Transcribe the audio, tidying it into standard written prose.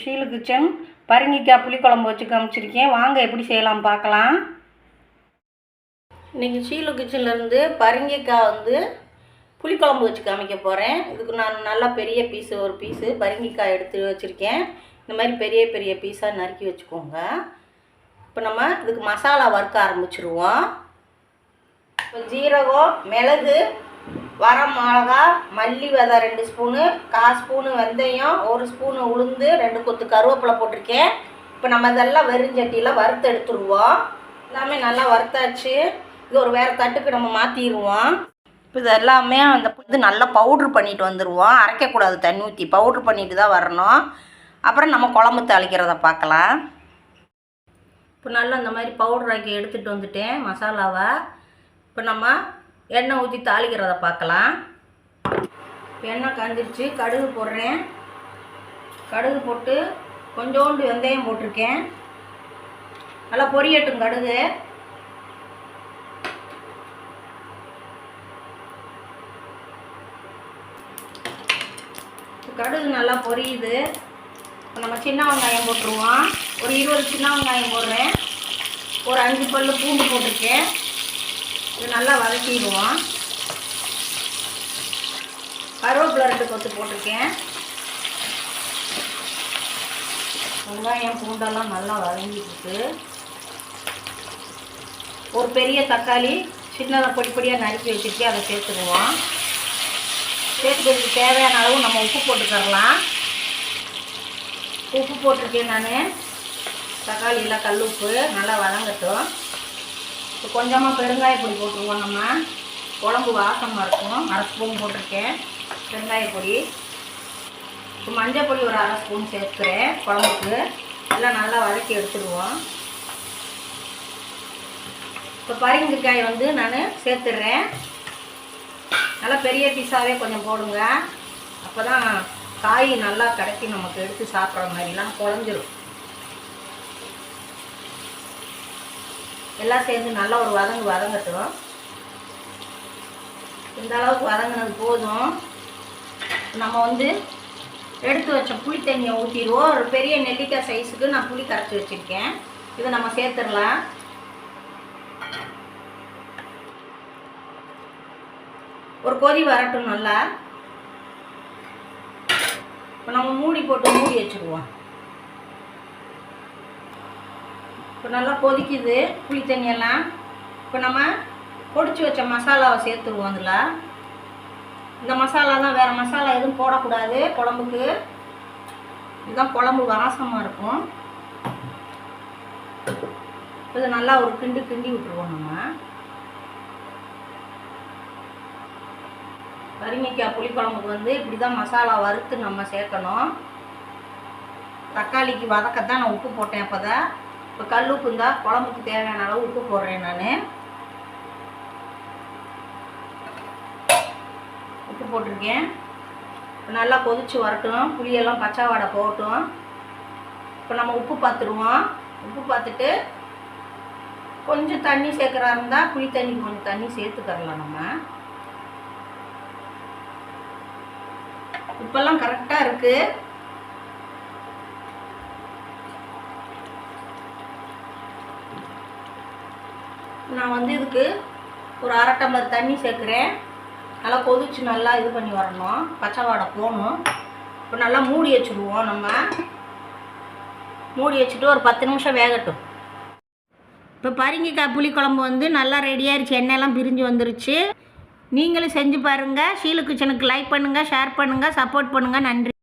Sheelu kitchen பரங்கிக்காய் புளிக்குழம்பு வச்சு காமிச்சிருக்கேன். வாங்க எப்படி செய்யலாம் பார்க்கலாம். இன்றைக்கி ஷீலு கிச்சன்லேருந்து பரங்கிக்காய் புளிக்குழம்பு வச்சு காமிக்க போகிறேன். இதுக்கு நான் நல்லா பெரிய ஒரு பீஸு பரங்கிக்காய் எடுத்து வச்சுருக்கேன். இந்த மாதிரி பெரிய பெரிய பீஸாக நறுக்கி வச்சுக்கோங்க. இப்போ நம்ம இதுக்கு மசாலா வறுக்க ஆரம்பிச்சிருவோம். இப்போ ஜீரகம், மிளகு, வரமிளகா, மல்லி விதை 2 ஸ்பூனு, 1/4 ஸ்பூனு வெந்தயம், 1 ஸ்பூனு உளுந்து, 2 கொத்து கருவேப்பிலை போட்டிருக்கேன். இப்போ நம்ம இதெல்லாம் வெறுஞ்சட்டியில் வறுத்து எடுத்துருவோம். எல்லாமே நல்லா வறுத்தாச்சு. இது ஒரு வேறு தட்டுக்கு நம்ம மாற்றிடுவோம். இப்போ இது எல்லாமே நல்லா பவுட்ரு பண்ணிட்டு வந்துடுவோம். அரைக்கக்கூடாது, தண்ணி ஊற்றி பவுட்ரு பண்ணிட்டு தான் வரணும். அப்புறம் நம்ம குழம்பு தாளிக்கிறத பார்க்கலாம். இப்போ நல்லா இந்த மாதிரி பவுட்ரு ஆக்கி எடுத்துகிட்டு வந்துட்டேன் மசாலாவை. இப்போ நம்ம எண்ணெய் ஊற்றி தாளிக்கிறத பார்க்கலாம். எண்ணெய் காஞ்சிருச்சு, கடுகு போடுறேன். கடுகு போட்டு கொஞ்சோண்டு வெந்தயம் போட்டிருக்கேன். நல்லா பொரியட்டும் கடுகு. கடுகு நல்லா பொரியுது. இப்போ நம்ம சின்ன வெங்காயம் போட்டுருவோம். ஒரு 20 சின்ன வெங்காயம் போடுறேன். ஒரு 5 பல்லு பூண்டு போட்டிருக்கேன். இது நல்லா வதக்கிடுவோம். கருவேப்பிலை 2 கொத்து போட்டிருக்கேன். வெங்காயம் பூண்டெல்லாம் நல்லா வதங்கிட்டு ஒரு பெரிய தக்காளி சின்னதாக பொடியாக நறுக்கி வச்சுருக்கேன். அதை சேர்த்துக்குவோம். சேர்த்துக்கிறதுக்கு தேவையான அளவு நம்ம உப்பு போட்டுக்கரலாம். உப்பு போட்டிருக்கேன் நான். தக்காளியில் கல் உப்பு நல்லா வதங்கட்டும். இப்போ கொஞ்சமாக பெருங்காயப்பொடி போட்டுருவோம். நம்ம குழம்பு வாசமாக இருக்கும். 1/2 ஸ்பூன் போட்டிருக்கேன் பெருங்காயப்பொடி. இப்போ மஞ்சள் பொடி ஒரு 1/2 ஸ்பூன் சேர்த்துக்கிறேன் குழம்புக்கு. எல்லாம் நல்லா வதக்கி எடுத்துடுவோம். இப்போ பரங்கிக்காய் நான் சேர்த்துடுறேன். நல்லா பெரிய பீஸாகவே கொஞ்சம் போடுங்க. அப்போ தான் காய் நல்லா கிடைக்கி நமக்கு எடுத்து சாப்பிட்ற மாதிரிலாம் குழஞ்சிரும். எல்லாம் சேர்ந்து நல்லா ஒரு வதங்கட்டும். இந்த அளவுக்கு வதங்கினது போதும். நம்ம எடுத்து வச்ச புளி தண்ணியை ஊற்றிடுவோம். ஒரு பெரிய நெல்லிக்காய் சைஸுக்கு நான் புளி கரைச்சி வச்சுருக்கேன். இதை நம்ம சேர்த்துடலாம். ஒரு கொதி வரட்டும் நல்லா. இப்போ நம்ம மூடி வச்சுருவோம். இப்போ நல்லா கொதிக்குது புளி தண்ணியெல்லாம். இப்போ நம்ம பொடிச்சு வச்ச மசாலாவை சேர்த்துருவோம். அதில் இந்த மசாலா தான், வேறு மசாலா எதுவும் போடக்கூடாது குழம்புக்கு. இதுதான் குழம்பு வாசமாக இருக்கும். இது நல்லா ஒரு கிண்டி விட்டுருவோம். நம்ம பரங்கிக்காய் புளிக்குழம்புக்கு இப்படி தான் மசாலா வறுத்து நம்ம சேர்க்கணும். தக்காளிக்கு வதக்கத்தான் நான் உப்பு போட்டேன். அப்போ தான் இப்போ கல் உப்பு இருந்தால் குழம்புக்கு தேவையான அளவு உப்பு போடுறேன். நான் உப்பு போட்டிருக்கேன். இப்போ நல்லா கொதித்து வரட்டும். புளியெல்லாம் பச்சை வாடை போகட்டும். இப்போ நம்ம உப்பு பார்த்துருவோம். உப்பு பார்த்துட்டு கொஞ்சம் தண்ணி சேர்க்குறா இருந்தால் புளி தண்ணி கொஞ்சம் தண்ணி சேர்த்துக்கரலாம். நம்ம உப்பெல்லாம் கரெக்டாக இருக்குது. நான் இதுக்கு ஒரு 1/2 டம்ளர் தண்ணி சேர்க்குறேன். நல்லா கொதிச்சு நல்லா இது பண்ணி வரணும், பச்சை வாடை போகணும். இப்போ நல்லா மூடி வச்சுடுவோம். நம்ம மூடி வச்சுட்டு ஒரு 10 நிமிஷம் வேகட்டும். இப்போ பரங்கிக்காய் புளிக்குழம்பு நல்லா ரெடியாகிடுச்சு. எண்ணெயெல்லாம் பிரிஞ்சு வந்துருச்சு. நீங்களும் செஞ்சு பாருங்கள். ஷீலு கிச்சனுக்கு லைக் பண்ணுங்கள், ஷேர் பண்ணுங்கள், சப்போர்ட் பண்ணுங்கள். நன்றி.